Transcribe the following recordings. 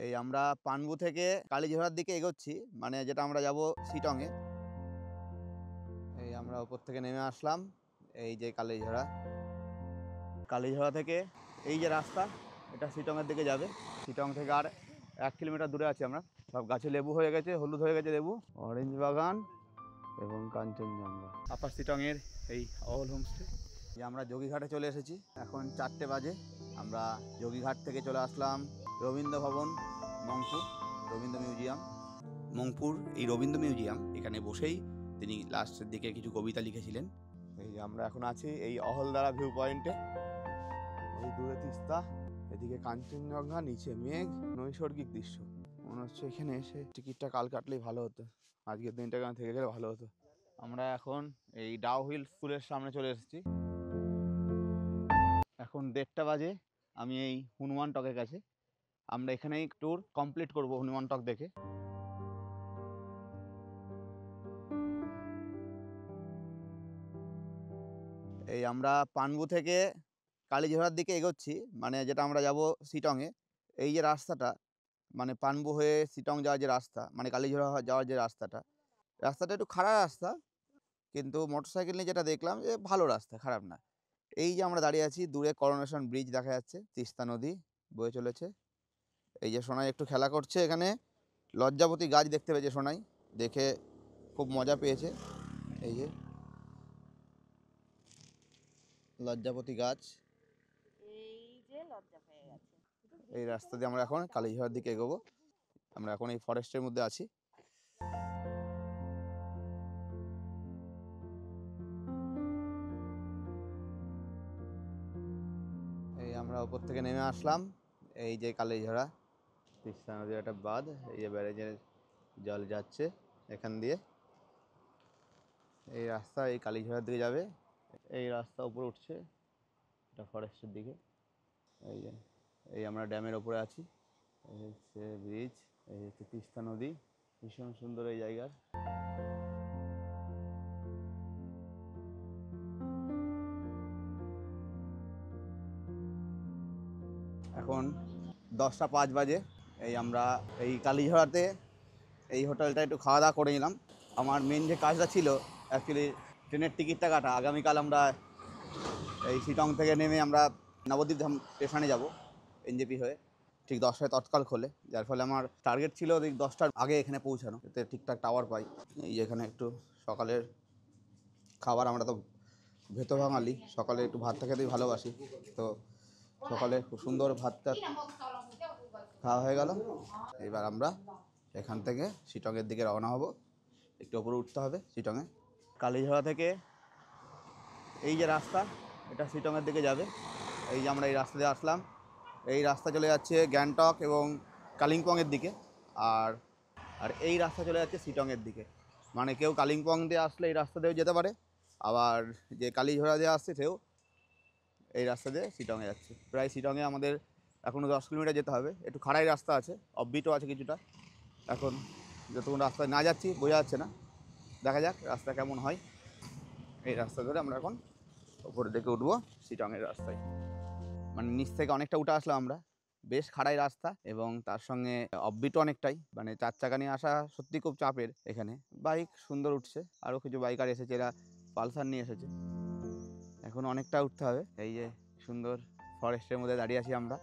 এই আমরা পানবু থেকে কালীঝোড়ার দিকে এগোচ্ছি, মানে যেটা আমরা যাব শিটংয়ে। এই আমরা ওপর থেকে নেমে আসলাম, এই যে কালীঝোড়া। কালীঝোড়া থেকে এই যে রাস্তা, এটা শিটংয়ের দিকে যাবে। শিটং থেকে আর 1 কিলোমিটার দূরে আছি আমরা। সব গাছে লেবু হয়ে গেছে, হলুদ হয়ে গেছে লেবু, অরেঞ্জ বাগান এবং কাঞ্চনজঙ্ঘা। আপার শিটংয়ের এই অল হোমস্টে। আমরা যোগীঘাটে চলে এসেছি, এখন 4টে বাজে। আমরা যোগীঘাট থেকে চলে আসলাম রবীন্দ্র ভবন, মংপুর রবীন্দ্র মিউজিয়াম। মংপুর এই রবীন্দ্র মিউজিয়াম, এখানে বসেই তিনি লাস্টের দিকে কিছু কবিতা লিখেছিলেন। এই যে আমরা এখন আছি এই অহলদারা ভিউ পয়েন্টে। ওই দূরে তিস্তা, এদিকে কাঞ্চনজঙ্ঘা, নিচে মেঘ, নৈসর্গিক দৃশ্য। মনে হচ্ছে এখানে এসে টিকিটটা কাল কাটলেই ভালো হতো, আজকের দিনটা এখানে থেকে গেলে ভালো হতো। আমরা এখন এই ডাউ হিল স্কুলের সামনে চলে এসেছি। এখন 1:30 বাজে। আমি এই হনুমান টকের কাছে। আমরা এখানেই ট্যুর কমপ্লিট করব হনুমান টক দেখে। এই আমরা পানবু থেকে কালীঝোড়ার দিকে এগোচ্ছি, মানে যেটা আমরা যাব শিটংয়ে। এই যে রাস্তাটা, মানে পানবু হয়ে শিটং যাওয়ার যে রাস্তা, মানে কালীঝোড়া যাওয়ার যে রাস্তাটা একটু খারাপ রাস্তা, কিন্তু মোটরসাইকেল নিয়ে যেটা দেখলাম যে ভালো রাস্তা, খারাপ না। এই যে আমরা দাঁড়িয়ে আছি, দূরে করোনেশন ব্রিজ দেখা যাচ্ছে, তিস্তা নদী বয়ে চলেছে। এই যে সোনাই একটু খেলা করছে এখানে, লজ্জাপতি গাছ দেখতে পেয়েছে সোনাই, দেখে খুব মজা পেয়েছে। এই যে লজ্জাপতি গাছ, এই রাস্তা দিয়ে আমরা এখন কালীঝোড়ার দিকে এগোবো। আমরা এখন এই ফরেস্টের মধ্যে আছি। এই আমরা উপর থেকে নেমে আসলাম, এই যে কালীঝোড়া, তিস্তা নদীর একটা বাঁধ, এই যে ব্যারেজের জল যাচ্ছে এখান দিয়ে। এই রাস্তা এই কালীঝোড়ার দিকে যাবে, এই রাস্তা উপরে উঠছে, এটা ফরেস্টের দিকে। এই যে এই আমরা ড্যামের ওপরে আছি, এই হচ্ছে ব্রিজ, এই হচ্ছে তিস্তা নদী, ভীষণ সুন্দর এই জায়গার। এখন 10টা 5 বাজে। এই আমরা এই কালীঝোড়াতে এই হোটেলটা একটু খাওয়া দাওয়া করে নিলাম। আমার মেন যে কাজটা ছিল অ্যাকচুয়ালি ট্রেনের টিকিটটা কাটা। আগামীকাল আমরা এই শিটং থেকে নেমে আমরা নবদ্বীপ ধাম স্টেশনে যাব এনজেপি হয়ে। ঠিক 10টায় তৎকাল খোলে, যার ফলে আমার টার্গেট ছিল ঠিক 10টার আগে এখানে পৌঁছানো, এতে ঠিকঠাক টাওয়ার পাই। এই এখানে একটু সকালের খাবার, আমরা তো ভেতো বাঙালি, সকালে একটু ভাতটা খেতেই ভালোবাসি। তো সকালে খুব সুন্দর ভাতটা খাওয়া হয়ে গেল। এবার আমরা এখান থেকে শিটংয়ের দিকে রওনা হব। একটু ওপরে উঠতে হবে শিটংয়ে। কালীঝোড়া থেকে এই যে রাস্তা, এটা শিটংয়ের দিকে যাবে। এই যে আমরা এই রাস্তা দিয়ে আসলাম, এই রাস্তা চলে যাচ্ছে গ্যাংটক এবং কালিম্পংয়ের দিকে, আর আর এই রাস্তা চলে যাচ্ছে শিটংয়ের দিকে। মানে কেউ কালিম্পং দিয়ে আসলে এই রাস্তা দিয়েও যেতে পারে, আবার যে কালীঝোড়া দিয়ে আসছে সেও এই রাস্তা দিয়ে শিটংয়ে যাচ্ছে। প্রায় শিটংয়ে আমাদের এখনও 10 কিলোমিটার যেতে হবে। একটু খাড়াই রাস্তা আছে, অফবিটও আছে কিছুটা। এখন যতক্ষণ রাস্তায় না যাচ্ছি বোঝা যাচ্ছে না, দেখা যাক রাস্তা কেমন হয়। এই রাস্তা ধরে আমরা এখন উপরের দিকে উঠবো শিটংয়ের রাস্তায়। মানে নিচ থেকে অনেকটা উঠে আসলাম আমরা, বেশ খাড়াই রাস্তা এবং তার সঙ্গে অফবিটও অনেকটাই। মানে 4 চাকা নিয়ে আসা সত্যি খুব চাপের। এখানে বাইক সুন্দর উঠছে, আরও কিছু বাইকার এসেছে, এরা পালসার নিয়ে এসেছে। এখন অনেকটা উঠতে হবে। এই যে সুন্দর ফরেস্টের মধ্যে দাঁড়িয়ে আছি আমরা,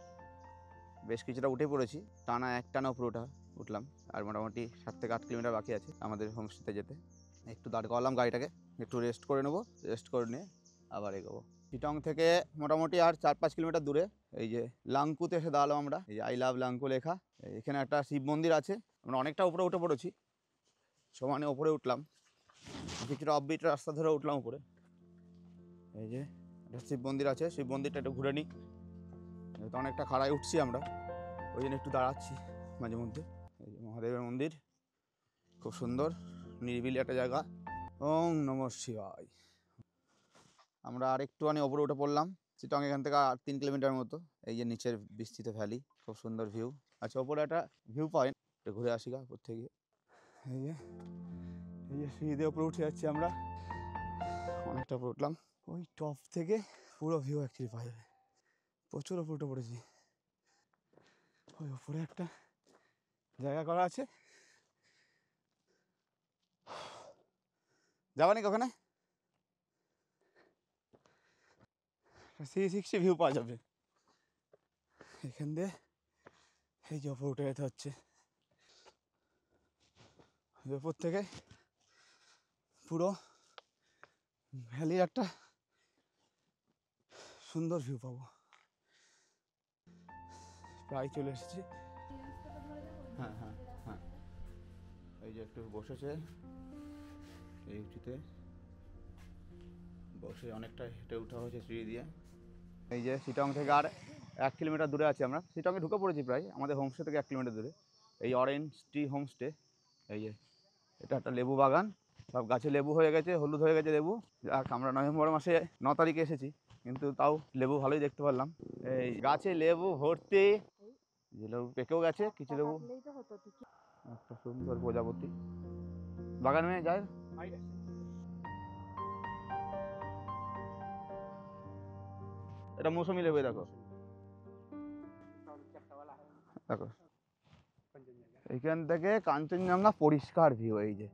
বেশ কিছুটা উঠে পড়েছি, টানা উপরে উঠলাম। আর মোটামুটি 7 থেকে 8 কিলোমিটার বাকি আছে আমাদের হোমস্টেতে যেতে। একটু দাঁড় করালাম গাড়িটাকে, একটু রেস্ট করে নেবো, রেস্ট করে নিয়ে আবার এগোবো। শিটং থেকে মোটামুটি আর 4-5 কিলোমিটার দূরে এই যে লাংকুতে এসে দাঁড়ালাম আমরা। এই যে আই লাভ লাংকু লেখা, এখানে একটা শিব মন্দির আছে। আমরা অনেকটা উপরে উঠে পড়েছি, সমানে উপরে উঠলাম, কিছুটা অফবিট রাস্তা ধরে উঠলাম উপরে। এই যে একটা শিব মন্দির আছে, শিব মন্দিরটা একটু ঘুরে নিই। তো অনেকটা খাড়ায় উঠছি আমরা, ওই জন্য একটু দাঁড়াচ্ছি মাঝে মধ্যে। এই যে মহাদেবের মন্দির, খুব সুন্দর নিরিবিলি একটা জায়গা। ওম নমঃ শিবায়। আমরা আর একটুখানি ওপরে উঠে পড়লাম। শিটং এখান থেকে আর 3 কিলোমিটার মতো। এই যে নিচের বিস্তৃত ভ্যালি, খুব সুন্দর ভিউ। আচ্ছা, ওপরে একটা ভিউ পয়েন্ট, একটু ঘুরে আসি গা উপর থেকে। এই যে সিঁড়ি দিয়ে উপরে উঠে যাচ্ছি আমরা, অনেকটা উপরে উঠলাম। ওই টপ থেকে পুরো ভিউ অ্যাকচুয়ালি পাওয়া যাবে। প্রচুর উপরে উঠে পড়েছি। ওই ওপরে একটা জায়গা করা আছে, যাবানি কখনে 360 ভিউ পাওয়া যাবে এখান দিয়ে। এই যে ওপর উঠে যেতে হচ্ছে, ওপর থেকে পুরো ভ্যালির একটা সুন্দর ভিউ পাবো। প্রায় চলে এসেছি। হ্যাঁ হ্যাঁ হ্যাঁ, এই যে একটু বসেছে এই উঁচুতে, বসে অনেকটা হেঁটে উঠা হয়েছে সিঁড়ি দিয়ে। এই যে শিটং থেকে আর 1 কিলোমিটার দূরে আছি আমরা, শিটংয়ে ঢুকে পড়েছি প্রায়, আমাদের হোমস্টে থেকে 1 কিলোমিটার দূরে। এই অরেঞ্জ ট্রি হোমস্টে। এই যে এটা একটা লেবু বাগান, সব গাছে লেবু হয়ে গেছে, হলুদ হয়ে গেছে লেবু। যাক, আমরা নভেম্বর মাসে 9 তারিখে এসেছি, কিন্তু তাও লেবু ভালোই দেখতে পারলাম। এই গাছে লেবু ভর্তি, যে লেবু পেকেও গেছে কিছু লেবু। একটা সুন্দর প্রজাপতি বাগান में যায়। এটা মৌসুমি লেবু, দেখো দেখো এইখান থেকে কাঞ্চনজঙ্ঘা পরিষ্কার ভিউ। এই যে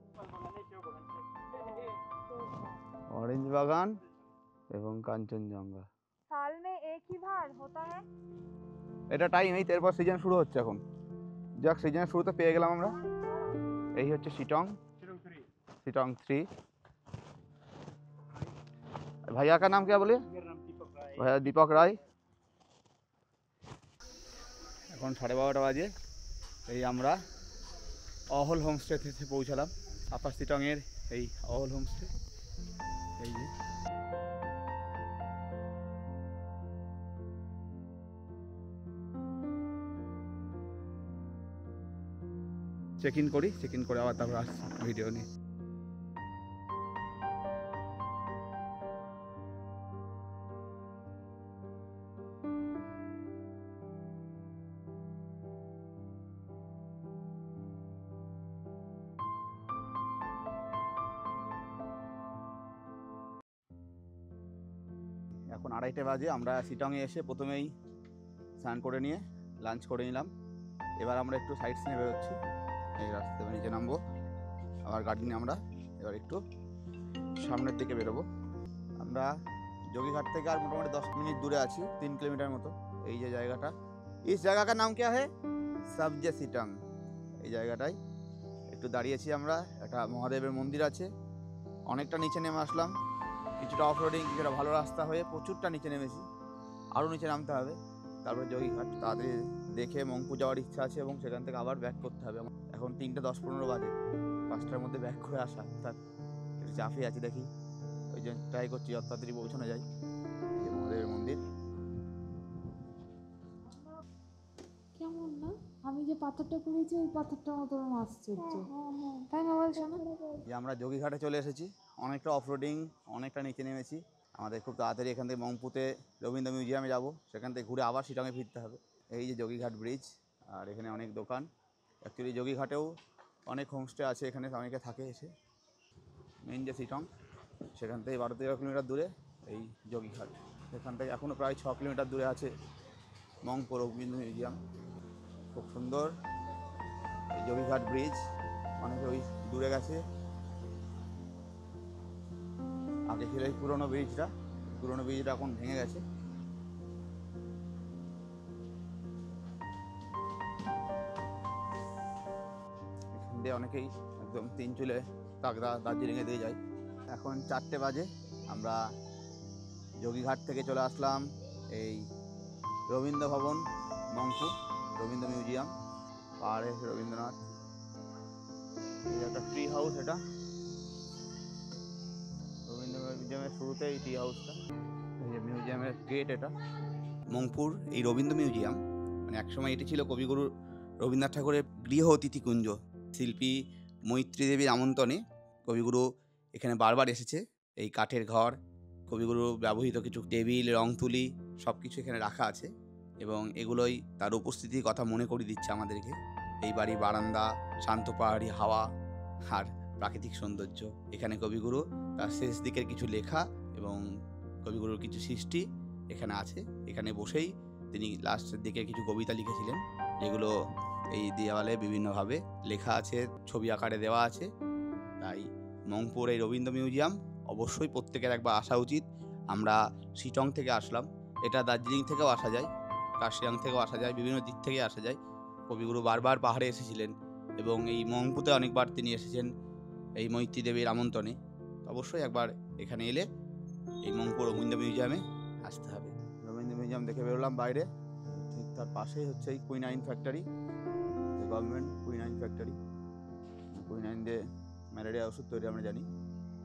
অরেঞ্জ বাগান এবং কাঞ্চনজঙ্ঘা। साल में एक ही बार होता है। এটা টাইম, এই এরপর সিজন শুরু হচ্ছে এখন। যাক, সিজনের শুরুতে পেয়ে গেলাম আমরা। এই হচ্ছে শিটং, শিটং 3। भैया का नाम क्या बोले? भैया दीपक राय। এখন 12:30 বাজে। এই আমরা অহল হোমস্টেতে পৌঁছালাম, আপার শিটংয়ের এই অহল হোমস্টে। এই যে চেক ইন করি, চেক ইন করে আবার তারপর আসছি ভিডিও নিয়ে। এখন 2:30 বাজে। আমরা শিটংয়ে এসে প্রথমেই স্নান করে নিয়ে লাঞ্চ করে নিলাম। এবার আমরা একটু সাইড সিনে বেরোচ্ছি, এই রাস্তা নিচে নামবো, আবার গাড়ি নিয়ে আমরা এবার একটু সামনের দিকে বেরোবো। আমরা যোগীঘাট থেকে আর মোটামুটি 10 মিনিট দূরে আছি, 3 কিলোমিটার মতো। এই যে জায়গাটা, এই জায়গাটার নাম क्या है? সাবজে শিটং। এই জায়গাটায় একটু দাঁড়িয়েছি আমরা, একটা মহাদেবের মন্দির আছে। অনেকটা নিচে নেমে আসলাম, কিছুটা অফ রোডিং, কিছুটা ভালো রাস্তা হয়ে প্রচুরটা নিচে নেমেছি, আরও নিচে নামতে হবে। তারপরে যোগীঘাট তাড়াতাড়ি দেখে মংপু যাওয়ার ইচ্ছা আছে এবং সেখান থেকে আবার ব্যাক করতে হবে। এখন 3টা 10-15 বাজে, 5টার মধ্যে ব্যাক করে আসা অর্থাৎ একটু চাপে আছি, দেখি ওই জন্য ট্রাই করছি যত তাড়াতাড়ি পৌঁছানো যায়। এই মহাদেবের মন্দির কেমন না, আমি যে পাথরটা করেছি ওই পাথরটার মতো মাছ চলছে, তাই না বলছো না? যে আমরা যোগীঘাটে চলে এসেছি, অনেকটা অফ রোডিং, অনেকটা নিচে নেমেছি। আমাদের খুব তাড়াতাড়ি এখান থেকে মংপুতে রবীন্দ্র মিউজিয়ামে যাব, সেখান থেকে ঘুরে আবার শিটংয়ে ফিরতে হবে। এই যে যোগীঘাট ব্রিজ, আর এখানে অনেক দোকান। অ্যাকচুয়ালি যোগীঘাটেও অনেক হোমস্টে আছে, এখানে অনেকে থাকে এসে। মেন যে শিটং, সেখান থেকে 12-13 কিলোমিটার দূরে এই যোগীঘাট। সেখান থেকে এখনও প্রায় 6 কিলোমিটার দূরে আছে মংপু রবীন্দ্র মিউজিয়াম। খুব সুন্দর এই যোগীঘাট ব্রিজ, অনেকে ওই দূরে গেছে। আগে ছিল এই পুরোনো ব্রিজটা এখন ভেঙে গেছে। এখান দিয়ে অনেকেই একদম 3 চুলে কাকড়া দার্জিলিংয়ে দিয়ে যায়। এখন 4টে বাজে, আমরা যোগীঘাট থেকে চলে আসলাম এই রবীন্দ্র ভবন মংপু রবীন্দ্র মিউজিয়াম, পাহাড়ে রবীন্দ্রনাথ। এই একটা ট্রি হাউস, এটা রবীন্দ্র মিউজিয়ামের শুরুতে এই ট্রি হাউসটা। এই যে মিউজিয়ামের গেট, এটা মংপুর এই রবীন্দ্র মিউজিয়াম। মানে একসময় এটি ছিল কবিগুরু রবীন্দ্রনাথ ঠাকুরের গৃহ অতিথি কুঞ্জ। শিল্পী মৈত্রী দেবীর আমন্ত্রণে কবিগুরু এখানে বারবার এসেছে। এই কাঠের ঘর, কবিগুরু ব্যবহৃত কিছু টেবিল, রং তুলি সব কিছু এখানে রাখা আছে এবং এগুলোই তার উপস্থিতির কথা মনে করিয়ে দিচ্ছে আমাদেরকে। এই বাড়ির বারান্দা, শান্ত পাহাড়ি হাওয়া আর প্রাকৃতিক সৌন্দর্য। এখানে কবিগুরু তার শেষ দিকের কিছু লেখা এবং কবিগুরুর কিছু সৃষ্টি এখানে আছে। এখানে বসেই তিনি লাস্টের দিকে কিছু কবিতা লিখেছিলেন, যেগুলো এই দেওয়ালে বিভিন্নভাবে লেখা আছে, ছবি আকারে দেওয়া আছে। তাই মংপুর এই রবীন্দ্র মিউজিয়াম অবশ্যই প্রত্যেকের একবার আসা উচিত। আমরা শিটং থেকে আসলাম, এটা দার্জিলিং থেকেও আসা যায়, কার্শিয়াং থেকেও আসা যায়, বিভিন্ন দিক থেকে আসা যায়। কবিগুরু বারবার পাহাড়ে এসেছিলেন এবং এই মংপুতে অনেকবার তিনি এসেছেন এই মৈত্রী দেবীর আমন্ত্রণে। অবশ্যই একবার এখানে এলে এই মংপুর রবীন্দ্র মিউজিয়ামে আসতে হবে। রবীন্দ্র মিউজিয়াম দেখে বেরোলাম বাইরে, ঠিক তার পাশেই হচ্ছে এই quinine factory, government quinine factory. Quinine দিয়ে ম্যালেরিয়া ওষুধ তৈরি আমরা জানি।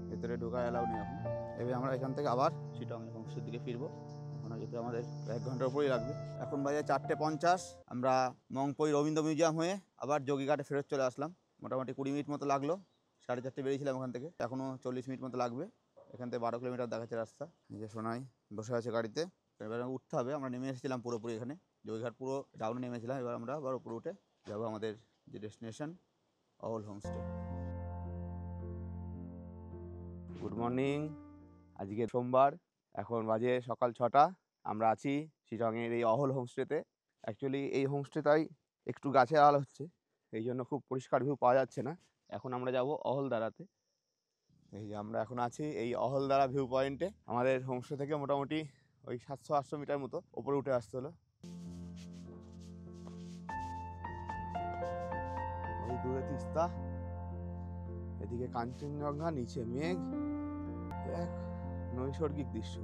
ভেতরে ঢোকা অ্যালাউ নেই এখন। এবার আমরা এখান থেকে আবার শিটং হোমস্টের দিকে ফিরবো। ওখানে যেতে আমাদের 1 ঘন্টার উপরেই লাগবে। এখন বাজে 4:50। আমরা মংপই রবীন্দ্র মিউজিয়াম হয়ে আবার যোগীঘাটে ফেরত চলে আসলাম। মোটামুটি 20 মিনিট মতো লাগলো। 4:30 বেরিয়েছিলাম ওখান থেকে, এখনও 40 মিনিট মতো লাগবে। এখান থেকে 12 কিলোমিটার দেখাচ্ছে রাস্তা। যে সোনাই বসে আছে গাড়িতে, এবার উঠতে হবে। আমরা নেমে এসেছিলাম পুরোপুরি এখানে, যোগীঘাট পুরো ডাউনে নেমেছিলাম। এবার আমরা আবার উপরে উঠে যাবো আমাদের যে ডেস্টিনেশন, অহল হোমস্টে। Good morning. আজকে সোমবার, এখন বাজে সকাল 6টা। আমরা আছি শিলংয়ের এই অহল হোমস্টেতে। অ্যাকচুয়ালি এই হোমস্টেটাই একটু গাছের আড়াল হচ্ছে, এই জন্য খুব পরিষ্কার ভিউ পাওয়া যাচ্ছে না। এখন আমরা যাব অহলদারাতে। এই যে আমরা এখন আছি এই অহলদারা ভিউ পয়েন্টে। আমাদের হোমস্টে থেকে মোটামুটি ওই 700-800 মিটার মতো ওপরে উঠে আসতে হলো। ওই দূরে তিস্তা, এদিকে কাঞ্চনজঙ্ঘা, নিচে মেঘ, এক নৈসর্গিক দৃশ্য।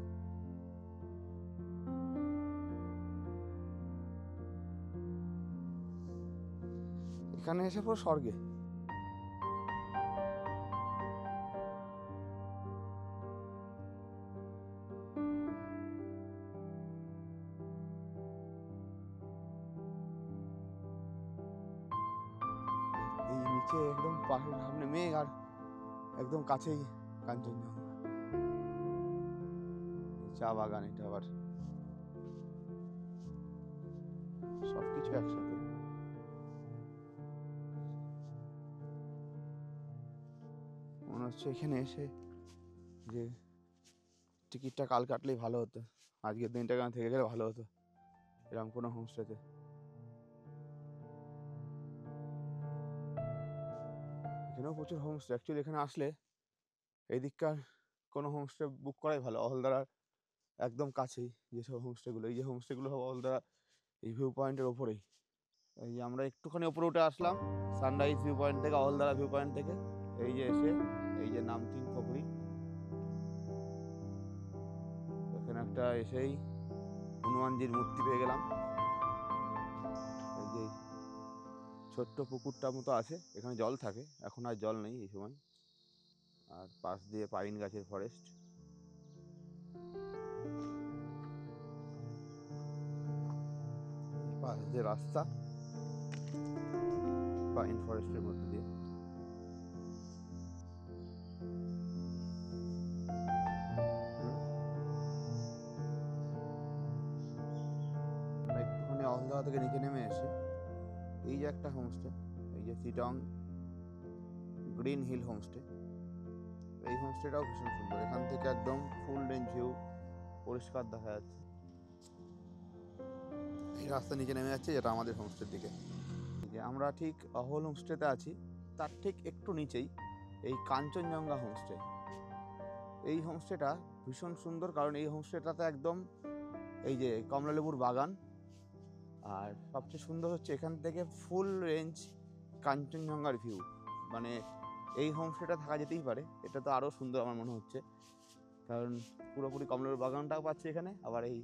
এখানে এসে পুরো স্বর্গে। এই নিচে একদম পাহাড়ের সামনে মেঘ, আর একদম কাছেই কাঞ্চনজঙ্ঘা। চা বাগান, এটা আবার সবকিছু একসাথে। মনে হচ্ছে এখানে এসে যে টিকিটটা কাল কাটলেই ভালো হতো, আজকের দিনটা কেন থেকে গেলে ভালো হতো এরকম কোনো হোমস্টেতে। এখানেও প্রচুর হোমস্টে। অ্যাকচুয়ালি এখানে আসলে এই দিককার কোনো হোমস্টে বুক করাই ভালো। অহলদারার একদম কাছেই যেসব হোমস্টেগুলো, এই যে হোমস্টেগুলো সব অহলদারা এই ভিউ পয়েন্টের ওপরেই। এই যে আমরা একটুখানি ওপরে উঠে আসলাম সানরাইজ ভিউ পয়েন্ট থেকে, অহলদারা ভিউ পয়েন্ট থেকে। এই যে এসে এই যে নামতিং পুকুরি, এখানে একটা এসেই হনুমানজির মূর্তি পেয়ে গেলাম। এই যে ছোট্ট পুকুরটার মতো আছে, এখানে জল থাকে, এখন আর জল নেই এই সময়। আর পাশ দিয়ে পাইন গাছের ফরেস্ট। পাশ দিয়ে রাস্তা পাইন ফরেস্টের মধ্যে দিয়ে। একটুখানি অহলদারা থেকে নিচে নেমে এসে এই যে একটা হোমস্টে, এই যে শিটং গ্রিন হিল হোমস্টে। এই হোমস্টেটাও ভীষণ সুন্দর, এখান থেকে একদম ফুল রেঞ্জ ভিউ পরিষ্কার দেখা যাচ্ছে। এই রাস্তা নিচে নেমে যাচ্ছে, যেটা আমাদের হোমস্টের দিকে। যে আমরা ঠিক অহল হোমস্টেতে আছি, তার ঠিক একটু নিচেই এই কাঞ্চনজঙ্ঘা হোমস্টে। এই হোমস্টেটা ভীষণ সুন্দর, কারণ এই হোমস্টেটাতে একদম এই যে কমলালেবুর বাগান, আর সবচেয়ে সুন্দর হচ্ছে এখান থেকে ফুল রেঞ্জ কাঞ্চনজঙ্ঘার ভিউ। মানে এই হোমস্টেটা থাকা যেতেই পারে, এটা তো আরও সুন্দর আমার মনে হচ্ছে, কারণ পুরোপুরি কমলালেবুর বাগানটাও পাচ্ছি এখানে, আবার এই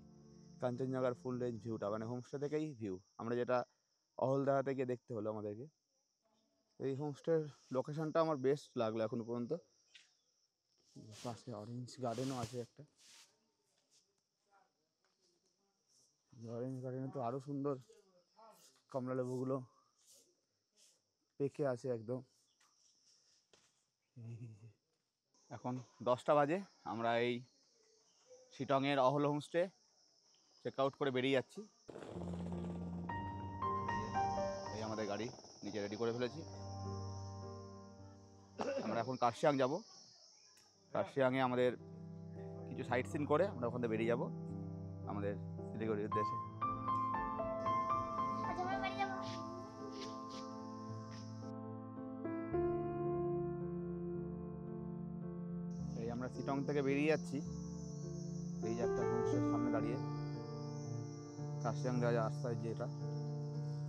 কাঞ্চনজঙ্ঘার ফুল রেঞ্জ ভিউটা, মানে হোমস্টে থেকেই ভিউ, আমরা যেটা অহলদারা থেকে দেখতে হলো আমাদেরকে। এই হোমস্টের লোকেশনটা আমার বেস্ট লাগলো এখনো পর্যন্ত। পাশে অরেঞ্জ গার্ডেনও আছে একটা, অরেঞ্জ গার্ডেনে তো আরও সুন্দর কমলালেবুগুলো পেকে আছে একদম। এখন 10টা বাজে, আমরা এই শিটংয়ের অহল হোমস্টে চেক আউট করে বেরিয়ে যাচ্ছি। এই আমাদের গাড়ি নিচে রেডি করে ফেলেছি। আমরা এখন কার্শিয়াং যাব। কার্শিয়াংয়ে আমাদের কিছু সাইট সিন করে আমরা ওখান থেকে বেরিয়ে যাব আমাদের শিলিগুড়ির উদ্দেশ্যে। শিটং থেকে বেরিয়ে যাচ্ছি, এই যে একটা হোমস্টের সামনে দাঁড়িয়ে কার্শিয়াং যাওয়া রাস্তায় যেটা,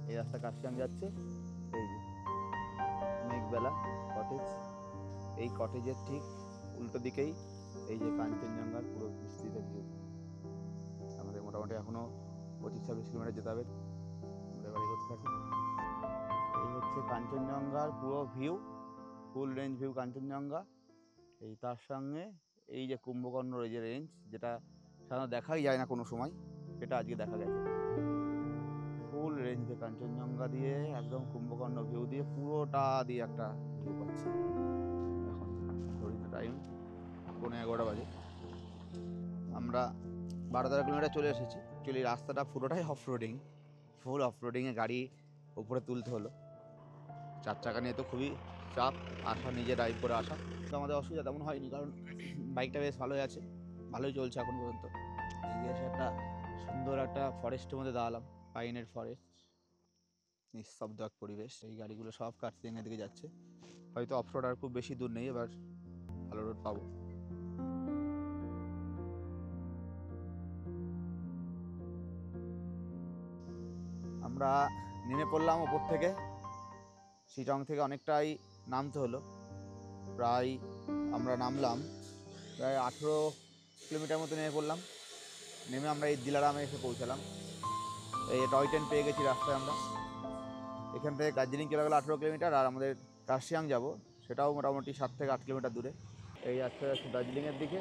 এই রাস্তা কার্শিয়াং যাচ্ছে। এই যে মেঘবেলা কটেজ, এই কটেজের ঠিক উল্টো দিকেই এই যে কাঞ্চনজঙ্ঘার পুরো বিস্তৃত ভিউ। আমাদের মোটামুটি এখনও 25-26 কিলোমিটার যেতে হবে, আমরা এবার এগোতে থাকি। এই হচ্ছে কাঞ্চনজঙ্ঘার পুরো view, full range view Kanchenjunga. এই তার সঙ্গে এই যে কুম্ভকর্ণর এই যে রেঞ্জ, যেটা সাধারণত দেখাই যায় না কোনো সময়, সেটা আজকে দেখা গেছে। ফুল রেঞ্জে কাঞ্চনজঙ্ঘা দিয়ে একদম কুম্ভকর্ণ ভিউ দিয়ে পুরোটা দিয়ে একটা ভিউ পাচ্ছি। এখন ঘড়িতে টাইম 11:15 বাজে। আমরা 12-13 কিলোমিটার চলে এসেছি। অ্যাকচুয়ালি রাস্তাটা পুরোটাই অফ রোডিং, ফুল অফ রোডিংয়ে গাড়ি উপরে তুলতে হলো। 4 চাকা নিয়ে তো খুবই চাপ, আসা নিজে ড্রাইভ করে আসা। তো আমাদের অসুবিধা তেমন হয়নি, কারণ বাইকটা বেশ ভালোই আছে, ভালোই চলছে এখন পর্যন্ত। এগিয়ে এসে একটা সুন্দর একটা ফরেস্টের মধ্যে দাঁড়ালাম, পাইনের ফরেস্ট, নিঃশব্দ এক পরিবেশ। এই গাড়িগুলো সব কার্শিয়াংয়ের দিকে যাচ্ছে। হয়তো অফ রোড আর খুব বেশি দূর নেই, এবার ভালো রোড পাবো। আমরা নেমে পড়লাম ওপর থেকে, শিটং থেকে অনেকটাই নামতে হলো। প্রায় আমরা নামলাম প্রায় 18 কিলোমিটার মতো নেমে পড়লাম। নেমে আমরা এই দিলারামে এসে পৌঁছালাম। এই টয় ট্রেন পেয়ে গেছি রাস্তায় আমরা। এখান থেকে দার্জিলিং চলে গেলো 18 কিলোমিটার, আর আমাদের কার্শিয়াং যাব সেটাও মোটামুটি 7 থেকে 8 কিলোমিটার দূরে। এই যাত্রা যাচ্ছে দার্জিলিংয়ের দিকে,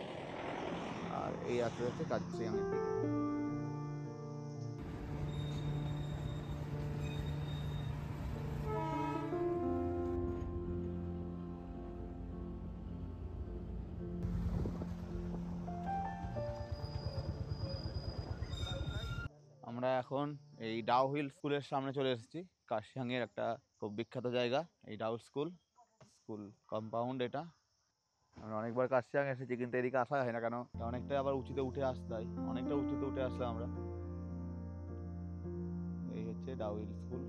আর এই যাত্রা যাচ্ছে কার্শিয়াংয়ের দিকে। আমরা এখন এই ডাউ হিল স্কুলের সামনে চলে এসেছি। কার্শিয়াংয়ের একটা খুব বিখ্যাত জায়গা এই ডাউ স্কুল কম্পাউন্ড। এটা আমরা অনেকবার কার্শিয়াং এসেছি, কিন্তু এদিকে আসা হয় না কেন, অনেকটা আবার উঁচুতে উঠে আসতে হয়। অনেকটা উঁচুতে উঠে আসলাম আমরা। এই হচ্ছে ডাউ হিল স্কুল,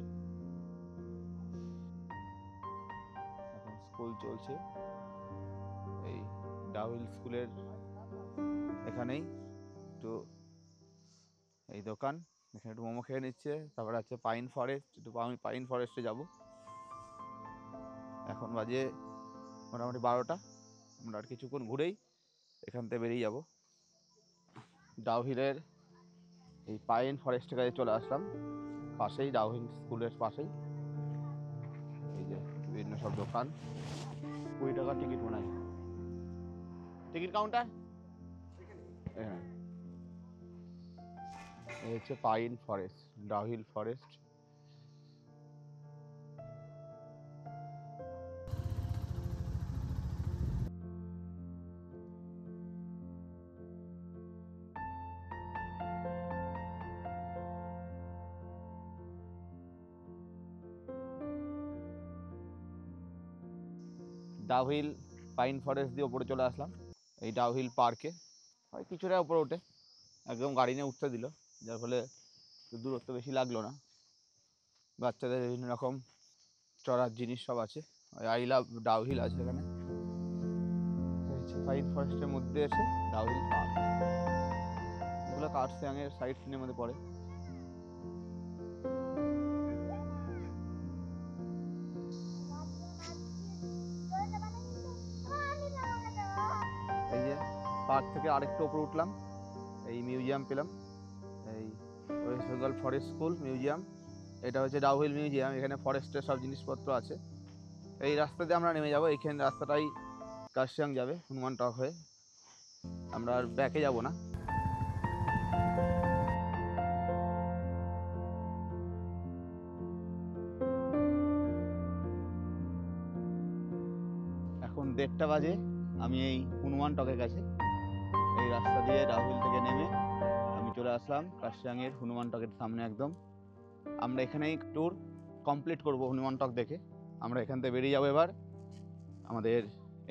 এখন স্কুল চলছে। এই ডাউ হিল স্কুলের এখানেই একটু এই দোকান, এখানে একটু মোমো খেয়ে নিচ্ছে। তারপরে আছে পাইন ফরেস্ট, একটু পাইন ফরেস্টে যাব। এখন বাজে মোটামুটি 12টা। আমরা আর কিছুক্ষণ ঘুরেই এখান থেকে বেরিয়ে যাব। ডাউ হিলের এই পাইন ফরেস্টের কাছে চলে আসলাম, পাশেই ডাউ হিল স্কুলের পাশেই। এই যে বিভিন্ন সব দোকান, 20 টাকা টিকিট মনে হয়, টিকিট কাউন্টার এখানে। এই হচ্ছে pine forest, Dow Hill forest. Dow Hill pine forest দিয়ে ওপরে চলে আসলাম এই ডাউ হিল পার্কে। হয় কিছুটা উপরে ওঠে, একদম গাড়ি নিয়ে উঠতে দিল, যার ফলে দূরত্ব বেশি লাগলো না। বাচ্চাদের বিভিন্ন রকম চড়ার জিনিস সব আছে। ওই আই লাভ ডাউ হিল আছে এখানে। পাইন ফরেস্টের মধ্যে আছে ডাউ হিল পার্ক। এগুলো কার্শিয়াংয়ের সাইট সিনের মধ্যে পড়ে। এই যে পার্ক থেকে আরেকটু উপরে উঠলাম, এই মিউজিয়াম পেলাম, এই West Bengal forest school museum. এটা হচ্ছে ডাউ হিল মিউজিয়াম, এখানে ফরেস্টের সব জিনিসপত্র আছে। এই রাস্তা দিয়ে আমরা নেমে যাবো, এইখানে রাস্তাটাই কার্শিয়াং যাবে হনুমান টক হয়ে। আমরা আর ব্যাকে যাব না। এখন 1:30 বাজে, আমি এই হনুমান টকের কাছে। এই রাস্তা দিয়ে ডাউ হিল থেকে নেমে আমি চলে আসলাম কার্শিয়াংয়ের হনুমান টকের সামনে একদম। আমরা এখানেই ট্যুর কমপ্লিট করব হনুমান টক দেখে। আমরা এখান থেকে বেরিয়ে যাবো এবার আমাদের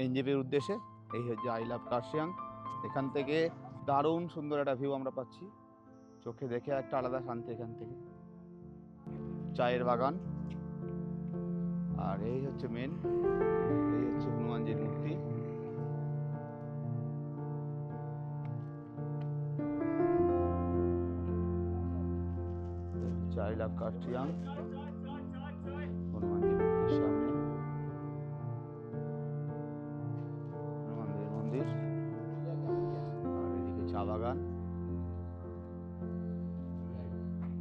এনজেপির উদ্দেশ্যে। এই হচ্ছে আই লাভ কার্শিয়াং। এখান থেকে দারুণ সুন্দর একটা ভিউ আমরা পাচ্ছি, চোখে দেখে একটা আলাদা শান্তি। এখান থেকে চায়ের বাগান, আর এই হচ্ছে মেন, এই হচ্ছে হনুমানজির মূর্তি। চাইলাভ কাস্টিয়াং হনুমানজি মন্দির সামনে হনুমানজির মন্দির, আর এদিকে চা বাগান,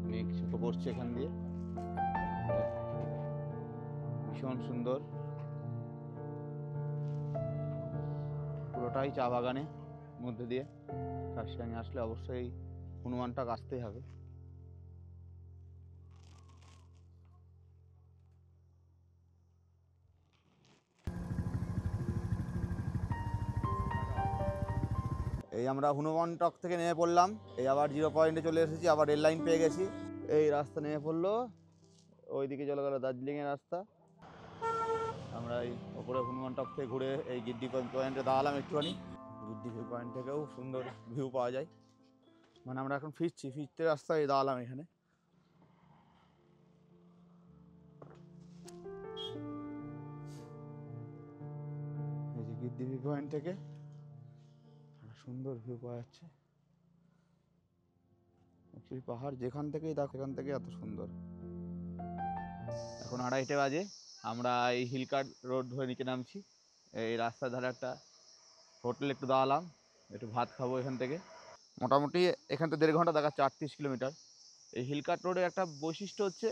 মেঘ চোখে পড়ছে এখান দিয়ে, ভীষণ সুন্দর। পুরোটাই চা বাগানে মধ্যে দিয়ে। কাশিয়াঙে আসলে অবশ্যই হনুমানটা আসতেই হবে। এই আমরা হনুমান টক থেকে নেমে পড়লাম, এই আবার 0 পয়েন্টে চলে এসেছি, আবার রেল লাইন পেয়ে গেছি। এই রাস্তা নেমে পড়লো, ওইদিকে চলে গেল দার্জিলিংয়ের রাস্তা। আমরা এই ওপরে হনুমান টক থেকে ঘুরে এই গিড্ডি পয়েন্টে দাঁড়ালাম একটুখানি। গিড্ডি ভিউ পয়েন্ট থেকেও সুন্দর ভিউ পাওয়া যায়। মানে আমরা এখন ফিরতে রাস্তায় দাঁড়ালাম এখানে। এই যে গিড্ডি ভিউ পয়েন্ট থেকে সুন্দর ভিউ পাওয়া যাচ্ছে। অ্যাকচুয়ালি পাহাড় যেখান থেকেই দেখো সেখান থেকে এত সুন্দর। এখন 2:30 বাজে, আমরা এই হিলকার্ট রোড ধরে নিচে নামছি। এই রাস্তার ধারে একটা হোটেলে একটু দাঁড়ালাম, একটু ভাত খাবো এখান থেকে। মোটামুটি এখান থেকে 1.5 ঘন্টা দেখাচ্ছে, 38 কিলোমিটার। এই হিলকার্ট রোডের একটা বৈশিষ্ট্য হচ্ছে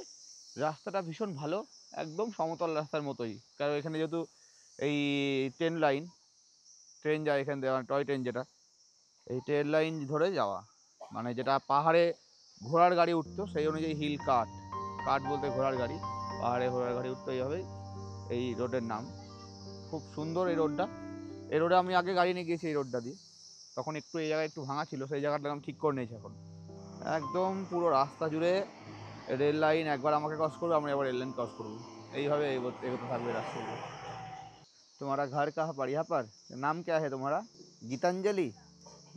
রাস্তাটা ভীষণ ভালো, একদম সমতল রাস্তার মতোই। কারণ এখানে যেহেতু এই ট্রেন যায় এখান থেকে, টয় ট্রেন যেটা, এই ট্রেন লাইন ধরে যাওয়া, মানে যেটা পাহাড়ে ঘোড়ার গাড়ি উঠতো সেই অনুযায়ী হিল কাট বলতে ঘোড়ার গাড়ি, পাহাড়ে ঘোড়ার গাড়ি উঠতো এইভাবেই। এই রোডের নাম। খুব সুন্দর এই রোডটা। এই রোডে আমি আগে গাড়ি নিয়ে গিয়েছি এই রোডটা দিয়ে, তখন একটু এই জায়গায় একটু ভাঙা ছিল, সেই জায়গাটা আমি ঠিক করে নিয়েছি এখন। একদম পুরো রাস্তা জুড়ে রেল লাইন, একবার আমাকে ক্রস করবে, আমরা এবার রেল লাইন ক্রস করবো, এইভাবে এগোতে থাকবে রাস্তাগুলো। तुम्हारा घर कहाँ पर? यहाँ पर। नाम क्या है तुम्हारा? गीतांजलि।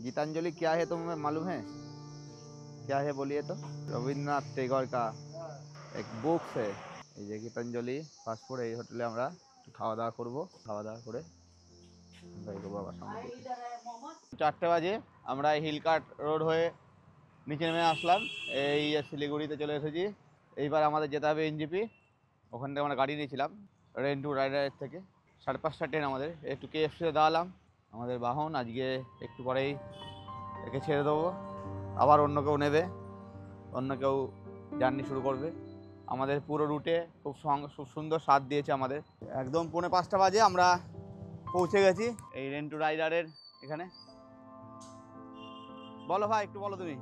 गीतांजलि क्या है तुम्हें मालूम है? क्या है बोलिए तो? रविन्द्रनाथ टैगोर का एक बुक है। এই যে গীতাঞ্জলি পাসপোর্ট, এই হোটেলে আমরা খাওয়া দাওয়া করবো। খাওয়া দাওয়া করে বাবার সামনে 4টে বাজে আমরা হিলকার্ট রোড হয়ে নিচে নেমে আসলাম। এই শিলিগুড়িতে চলে এসেছি। এইবার আমাদের যেতে হবে এনজিপি। ওখান থেকে আমরা গাড়ি নিয়েছিলাম রেন্টু রাইডারের থেকে। 5:30 ট্রেন আমাদের। একটু কেএফসিতে দাঁড়ালাম। আমাদের বাহন আজকে একটু পরেই একে ছেড়ে দেবো, আবার অন্য কেউ নেবে, অন্য কেউ জার্নি শুরু করবে। আমাদের পুরো রুটে খুব সুন্দর সাথ দিয়েছে আমাদের। একদম 4:45 বাজে আমরা পৌঁছে গেছি এই রেন্টু রাইডারের এখানে। বলো ভাই, একটু বলো তুমি।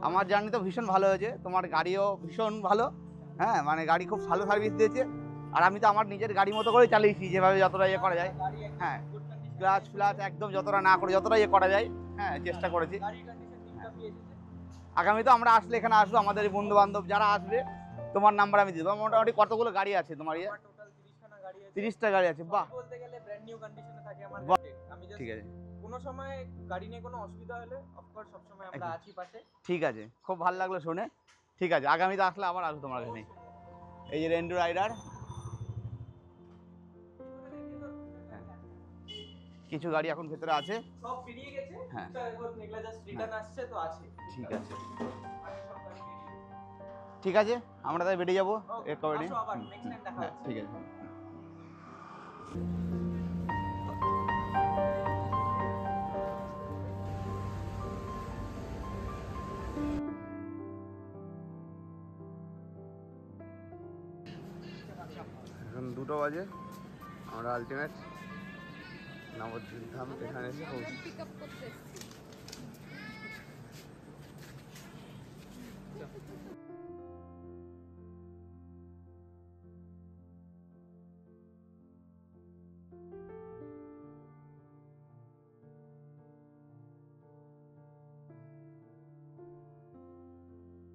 আমার জার্নি তো ভীষণ ভালো হয়েছে, তোমার গাড়িও ভীষণ ভালো। হ্যাঁ, মানে গাড়ি খুব ভালো সার্ভিস দিয়েছে। আর আমি তো আমার নিজের গাড়ি মতো করেই চালিয়েছি, যেভাবে যতটা ইয়ে করা যায়। হ্যাঁ, ক্লাচ একদম যতটা না করে যতটা ইয়ে করা যায়, হ্যাঁ চেষ্টা করেছি। আগামী তো আমরা আসলে এখানে আসবো, আমাদের বন্ধু বান্ধব যারা আসবে তোমার নাম্বার আমি দিয়ে দেবো। মোটামুটি কতগুলো গাড়ি আছে তোমার? 30টা গাড়ি আছে। বাহ, ঠিক আছে। কোনো সময় গাড়ি নিয়ে কোনো অসুবিধা হলে অফকোর্স সব সময় আমরা আছি পাশে। ঠিক আছে, খুব ভালো লাগলো শুনে। ঠিক আছে, আগামীতে আসলে আবার আসবো তোমার কাছে। এই যে রেন্টু রাইডার, কিছু গাড়ি এখন ভেতরে আছে, সব বেরিয়ে গেছে। হ্যাঁ, এগুলা জাস্ট রিটার্ন আসছে তো আছে। ঠিক আছে, ঠিক আছে, আমরা তাই বেরিয়ে যাবো। হ্যাঁ, ঠিক আছে। এখন 2টো বাজে, আমরা আলটিমেট নবদ্বীপ ধাম এখানে এসে